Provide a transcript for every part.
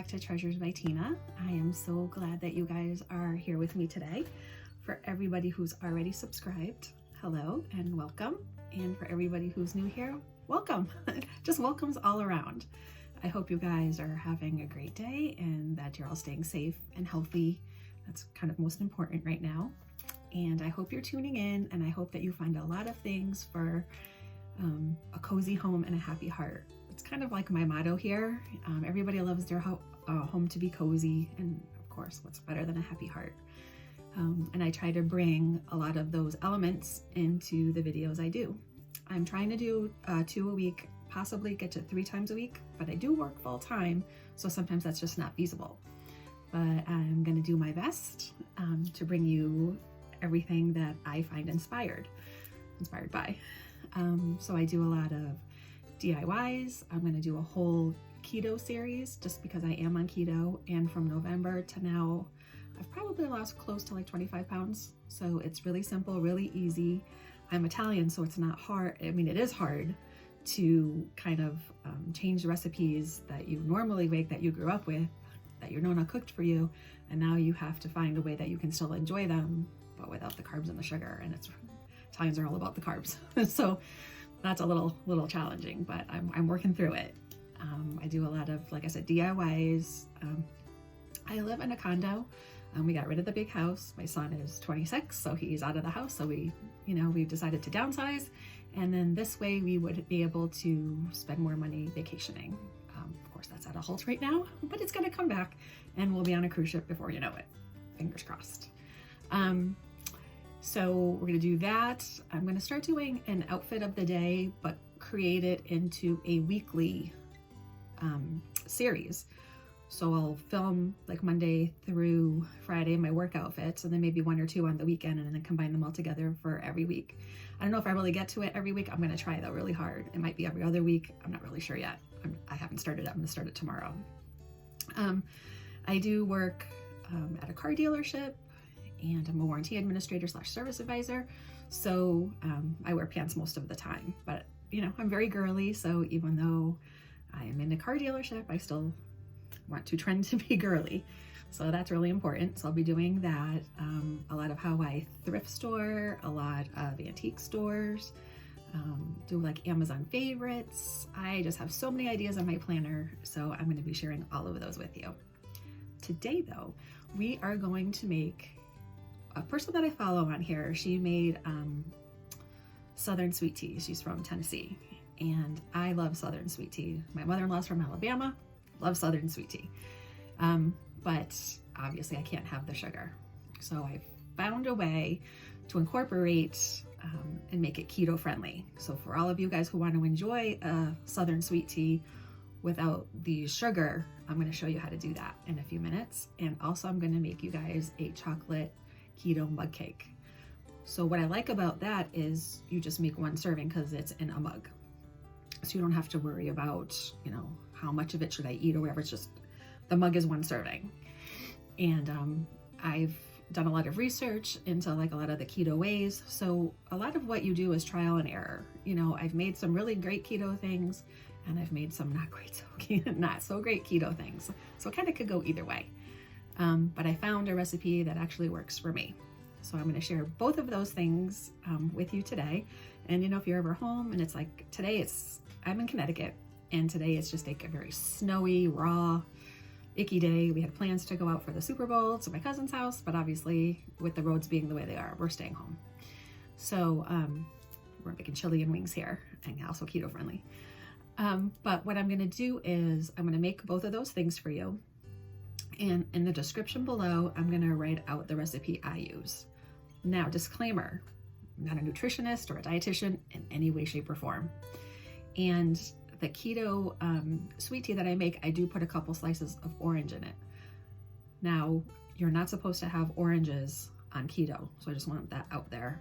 back to Treasures by Tina. I am so glad that you guys are here with me today. For everybody who's already subscribed, hello and welcome. And for everybody who's new here, welcome. Just welcomes all around. I hope you guys are having a great day and that you're all staying safe and healthy. That's kind of most important right now. And I hope you're tuning in, and I hope that you find a lot of things for a cozy home and a happy heart. It's kind of like my motto here. Everybody loves their home to be cozy, and of course, what's better than a happy heart? And I try to bring a lot of those elements into the videos I do. I'm trying to do 2 a week, possibly get to 3 times a week, but I do work full time, so sometimes that's just not feasible. But I'm gonna do my best to bring you everything that I find inspired by. So I do a lot of DIYs. I'm going to do a whole keto series just because I am on keto, and from November to now I've probably lost close to like 25 pounds. So it's really simple, really easy. I'm Italian, so it's not hard. I mean, it is hard to kind of change recipes that you normally make, that you grew up with, that your nonna cooked for you, and now you have to find a way that you can still enjoy them but without the carbs and the sugar. And Italians are all about the carbs. So that's a little challenging, but I'm working through it. I do a lot of, like I said, DIYs. I live in a condo. We got rid of the big house. My son is 26, so he's out of the house. So we've decided to downsize. And then this way we would be able to spend more money vacationing. Of course, that's at a halt right now, but it's gonna come back and we'll be on a cruise ship before you know it. Fingers crossed. So we're gonna do that. I'm gonna start doing an outfit of the day, but create it into a weekly series. So I'll film like Monday through Friday my work outfits, and then maybe 1 or 2 on the weekend, and then combine them all together for every week. I don't know if I really get to it every week. I'm gonna try though really hard. It might be every other week. I'm not really sure yet. I haven't started it. I'm gonna start it tomorrow. I do work at a car dealership, and I'm a warranty administrator / service advisor. So I wear pants most of the time, but I'm very girly. So even though I am in a car dealership, I still want to trend to be girly. So that's really important. So I'll be doing that. A lot of Hawaii thrift store, a lot of antique stores, do like Amazon favorites. I just have so many ideas on my planner. So I'm going to be sharing all of those with you. Today though, we are going to make a person that I follow on here. She made Southern Sweet Tea. She's from Tennessee, and I love Southern Sweet Tea. My mother-in-law's from Alabama, love Southern Sweet Tea. But obviously I can't have the sugar. So I found a way to incorporate and make it keto friendly. So for all of you guys who want to enjoy a Southern Sweet Tea without the sugar, I'm going to show you how to do that in a few minutes. And also I'm going to make you guys a chocolate keto mug cake. So what I like about that is you just make 1 serving because it's in a mug. So you don't have to worry about, how much of it should I eat or whatever. It's just, the mug is 1 serving. And I've done a lot of research into like a lot of the keto ways. So a lot of what you do is trial and error. I've made some really great keto things, and I've made some not so great keto things. So it kind of could go either way. But I found a recipe that actually works for me. So I'm going to share both of those things with you today. And if you're ever home and it's like today, I'm in Connecticut, and today it's just like a very snowy, raw, icky day. We had plans to go out for the Super Bowl to my cousin's house, but obviously with the roads being the way they are, we're staying home. So we're making chili and wings here, and also keto friendly. But what I'm going to do is I'm going to make both of those things for you. And in the description below, I'm going to write out the recipe I use. Now, disclaimer, I'm not a nutritionist or a dietitian in any way, shape, or form. And the keto sweet tea that I make, I do put a couple slices of orange in it. Now, you're not supposed to have oranges on keto, so I just want that out there.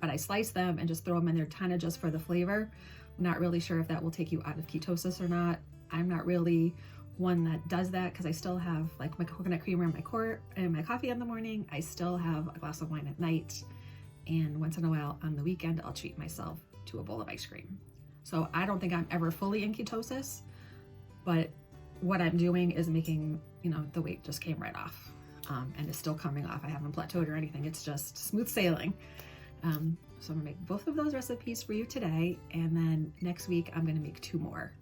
But I slice them and just throw them in there kind of just for the flavor. I'm not really sure if that will take you out of ketosis or not. I'm not really one that does that because I still have like my coconut creamer in my coffee in the morning. I still have a glass of wine at night, and once in a while on the weekend I'll treat myself to a bowl of ice cream. So I don't think I'm ever fully in ketosis, but what I'm doing is making, you know, the weight just came right off, and it's still coming off. I haven't plateaued or anything. It's just smooth sailing. So I'm gonna make both of those recipes for you today, and then next week I'm gonna make 2 more.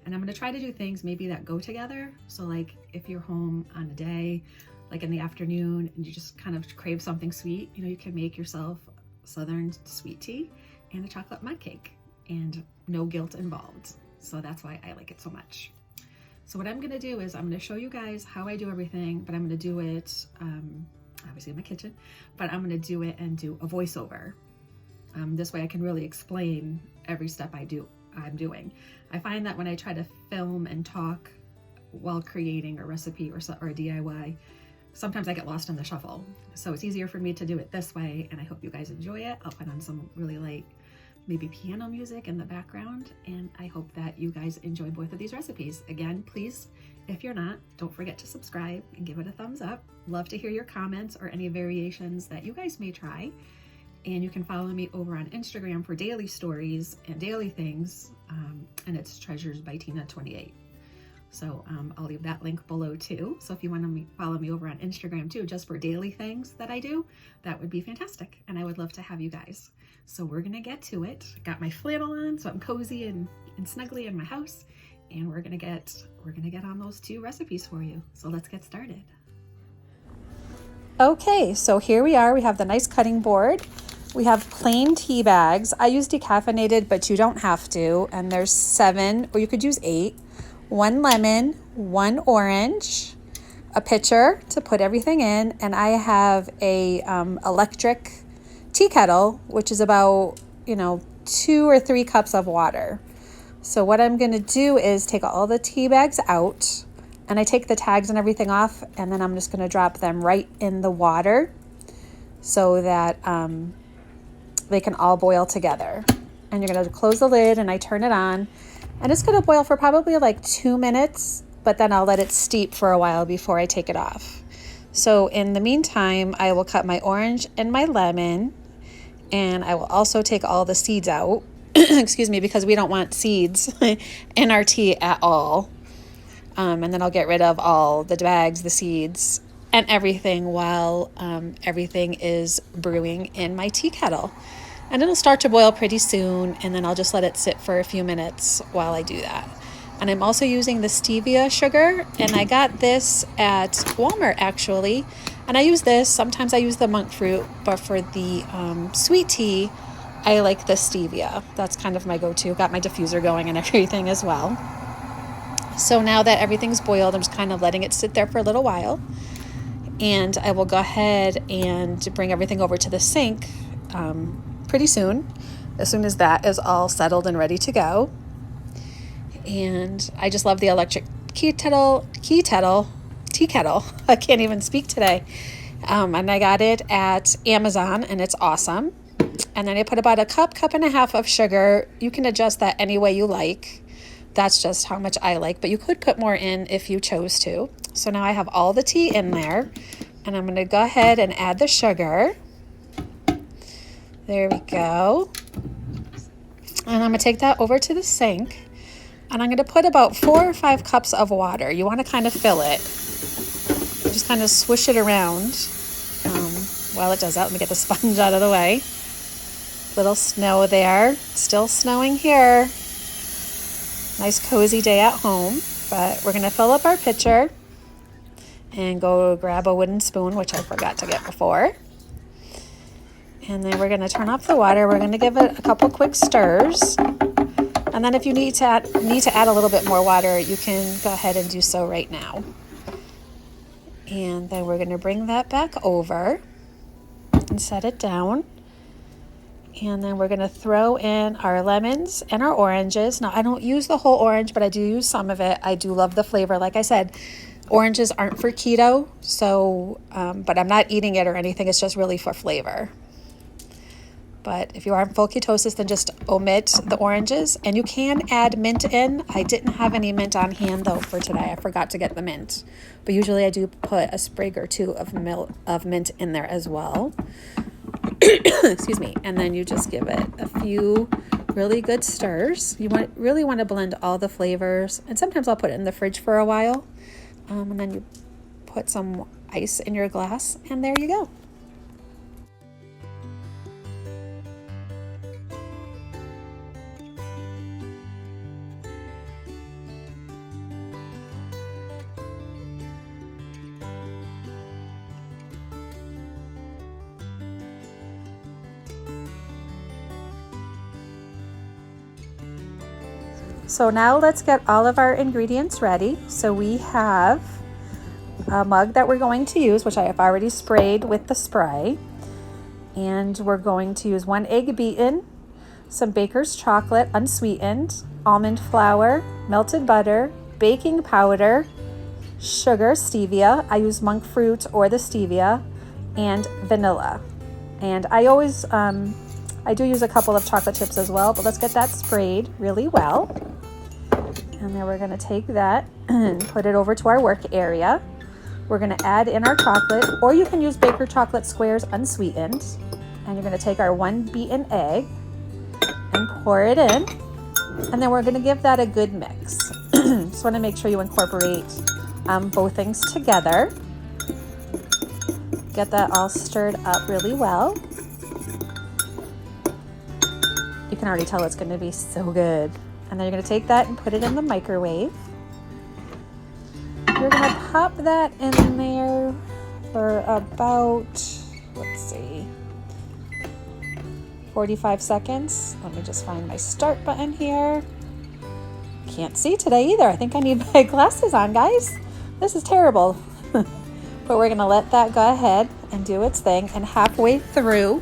And I'm gonna try to do things maybe that go together. So like if you're home on a day, like in the afternoon, and you just kind of crave something sweet, you know, you can make yourself Southern sweet tea and a chocolate mug cake, and no guilt involved. So that's why I like it so much. So what I'm gonna do is I'm gonna show you guys how I do everything, but I'm gonna do it obviously in my kitchen, but I'm gonna do it and do a voiceover. This way I can really explain every step I'm doing. I find that when I try to film and talk while creating a recipe or a DIY, sometimes I get lost in the shuffle. So it's easier for me to do it this way, and I hope you guys enjoy it. I'll put on some really light, maybe piano music in the background, and I hope that you guys enjoy both of these recipes. Again, please, if you're not, don't forget to subscribe and give it a thumbs up. Love to hear your comments or any variations that you guys may try. And you can follow me over on Instagram for daily stories and daily things, and it's Treasures by Tina 28. So I'll leave that link below too. So if you want to follow me over on Instagram too, just for daily things that I do, that would be fantastic. And I would love to have you guys. So we're gonna get to it. Got my flannel on, so I'm cozy and snuggly in my house, and we're gonna get on those 2 recipes for you. So let's get started. Okay, so here we are. We have the nice cutting board. We have plain tea bags. I use decaffeinated, but you don't have to. And there's 7, or you could use 8. 1 lemon, 1 orange, a pitcher to put everything in, and I have a electric tea kettle, which is about, 2 or 3 cups of water. So what I'm going to do is take all the tea bags out, and I take the tags and everything off, and then I'm just going to drop them right in the water so that they can all boil together. And you're going to close the lid, and I turn it on, and it's going to boil for probably like 2 minutes, but then I'll let it steep for a while before I take it off. So in the meantime, I will cut my orange and my lemon, and I will also take all the seeds out. Excuse me, because we don't want seeds in our tea at all. And then I'll get rid of all the bags, the seeds, and everything while everything is brewing in my tea kettle. And it'll start to boil pretty soon, and then I'll just let it sit for a few minutes while I do that. And I'm also using the stevia sugar, and I got this at Walmart actually. And I use this, sometimes I use the monk fruit, but for the sweet tea, I like the stevia. That's kind of my go-to. Got my diffuser going and everything as well. So now that everything's boiled, I'm just kind of letting it sit there for a little while. And I will go ahead and bring everything over to the sink pretty soon, as soon as that is all settled and ready to go. And I just love the electric tea kettle. I can't even speak today. And I got it at Amazon, and it's awesome. And then I put about a cup and a half of sugar. You can adjust that any way you like. That's just how much I like, but you could put more in if you chose to. So now I have all the tea in there, and I'm going to go ahead and add the sugar. There we go. And I'm going to take that over to the sink, and I'm going to put about 4 or 5 cups of water. You want to kind of fill it. Just kind of swish it around while it does that. Let me get the sponge out of the way. Little snow there. Still snowing here. Nice cozy day at home, but we're going to fill up our pitcher and go grab a wooden spoon, which I forgot to get before. And then we're going to turn off the water. We're going to give it a couple quick stirs. And then if you need to add a little bit more water, you can go ahead and do so right now. And then we're going to bring that back over and set it down. And then we're going to throw in our lemons and our oranges. Now, I don't use the whole orange, but I do use some of it. I do love the flavor. Like I said, oranges aren't for keto, so but I'm not eating it or anything. It's just really for flavor. But if you are in full ketosis, then just omit the oranges. And you can add mint in. I didn't have any mint on hand, though, for today. I forgot to get the mint. But usually I do put a sprig or 2 of mint in there as well. Excuse me. And then you just give it a few really good stirs. You really want to blend all the flavors. And sometimes I'll put it in the fridge for a while. And then you put some ice in your glass, and there you go. So now let's get all of our ingredients ready. So we have a mug that we're going to use, which I have already sprayed with the spray. And we're going to use 1 egg beaten, some baker's chocolate unsweetened, almond flour, melted butter, baking powder, sugar, stevia. I use monk fruit or the stevia, and vanilla. And I always, I do use a couple of chocolate chips as well, but let's get that sprayed really well. And then we're going to take that and put it over to our work area. We're going to add in our chocolate, or you can use baker chocolate squares unsweetened. And you're going to take our 1 beaten egg and pour it in. And then we're going to give that a good mix. Just want to make sure you incorporate both things together. Get that all stirred up really well. You can already tell it's going to be so good. And then you're going to take that and put it in the microwave. You're going to pop that in there for about, let's see, 45 seconds. Let me just find my start button here. Can't see today either. I think I need my glasses on, guys. This is terrible. But we're going to let that go ahead and do its thing. And halfway through,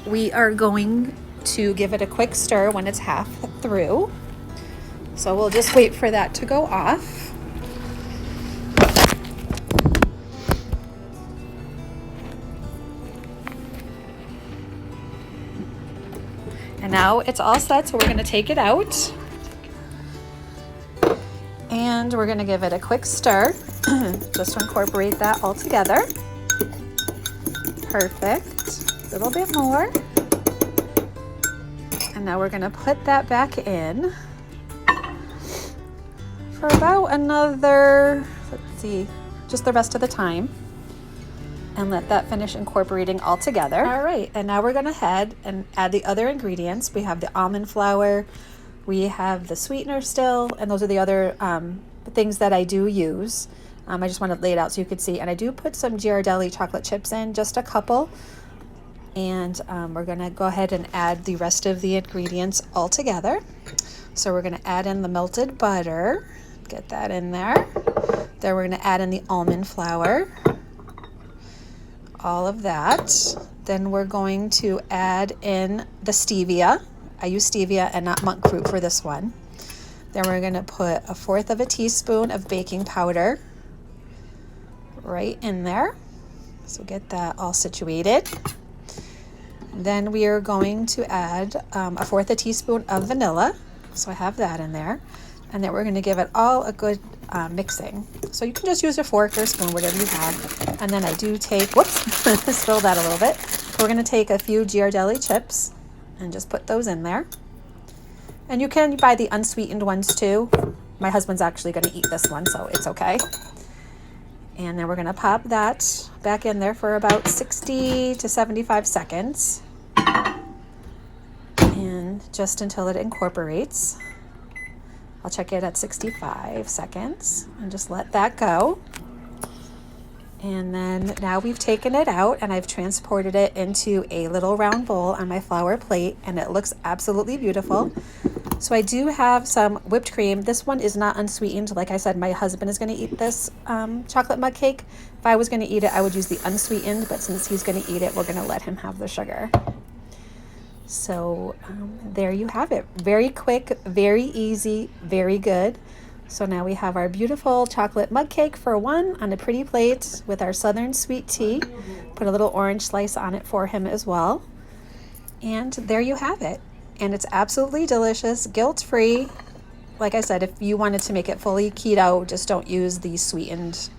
we are going to give it a quick stir when it's half through. So we'll just wait for that to go off. And now it's all set, so we're going to take it out. And we're going to give it a quick stir just to incorporate that all together. Perfect. A little bit more. And now we're going to put that back in for about another, let's see, just the rest of the time. And let that finish incorporating all together. All right, and now we're going to head and add the other ingredients. We have the almond flour, we have the sweetener still, and those are the other things that I do use. I just want to lay it out so you could see. And I do put some Ghiardelli chocolate chips in, just a couple. And we're going to go ahead and add the rest of the ingredients all together. So we're going to add in the melted butter, get that in there. Then we're going to add in the almond flour, all of that. Then we're going to add in the stevia. I use stevia and not monk fruit for this one. Then we're going to put 1/4 teaspoon of baking powder right in there. So get that all situated. Then we are going to add 1/4 teaspoon of vanilla. So I have that in there. And then we're going to give it all a good mixing. So you can just use a fork or a spoon, whatever you have. And then I do take, whoops, spilled that a little bit. We're going to take a few Ghiardelli chips and just put those in there. And you can buy the unsweetened ones too. My husband's actually going to eat this one, so it's okay. And then we're going to pop that back in there for about 60 to 75 seconds. And just until it incorporates. I'll check it at 65 seconds and just let that go. And then now we've taken it out and I've transported it into a little round bowl on my flour plate, and it looks absolutely beautiful. So I do have some whipped cream. This one is not unsweetened. Like I said, my husband is going to eat this chocolate mug cake. If I was going to eat it, I would use the unsweetened, but since he's going to eat it, we're going to let him have the sugar. So there you have it. Very quick, very easy, very good. So now we have our beautiful chocolate mug cake for one on a pretty plate with our southern sweet tea. Put a little orange slice on it for him as well. And there you have it. And it's absolutely delicious, guilt-free. Like I said, if you wanted to make it fully keto, just don't use the sweetened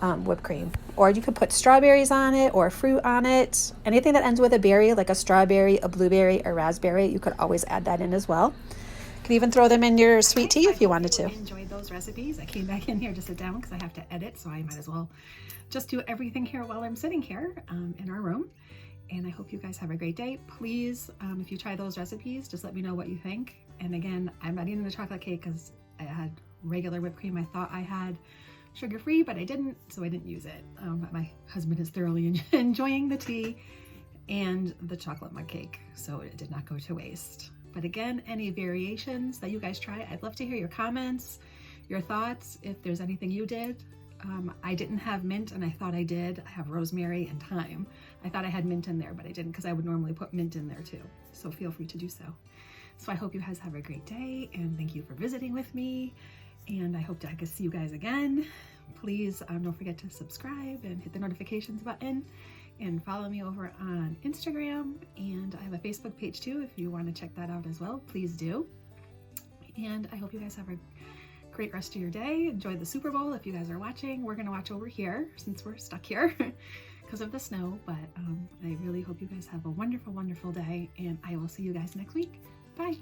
whipped cream. Or you could put strawberries on it or fruit on it. Anything that ends with a berry, like a strawberry, a blueberry, or raspberry, you could always add that in as well. You can even throw them in your sweet tea if you wanted to. I enjoyed those recipes. I came back in here to sit down because I have to edit, so I might as well just do everything here while I'm sitting here in our room. And I hope you guys have a great day. Please, if you try those recipes, just let me know what you think. And again, I'm not eating the chocolate cake because I had regular whipped cream. I thought I had sugar-free, but I didn't, so I didn't use it. But my husband is thoroughly enjoying the tea and the chocolate mug cake, so it did not go to waste. But again, any variations that you guys try, I'd love to hear your comments, your thoughts, if there's anything you did. I didn't have mint, and I thought I did. I have rosemary and thyme. I thought I had mint in there, but I didn't, because I would normally put mint in there too. So feel free to do so. So I hope you guys have a great day, and thank you for visiting with me. And I hope I can see you guys again. Please don't forget to subscribe and hit the notifications button, and follow me over on Instagram. And I have a Facebook page too. If you want to check that out as well, please do. And I hope you guys have a great rest of your day. Enjoy the Super Bowl if you guys are watching. We're going to watch over here since we're stuck here because of the snow. But I really hope you guys have a wonderful, wonderful day. And I will see you guys next week. Bye.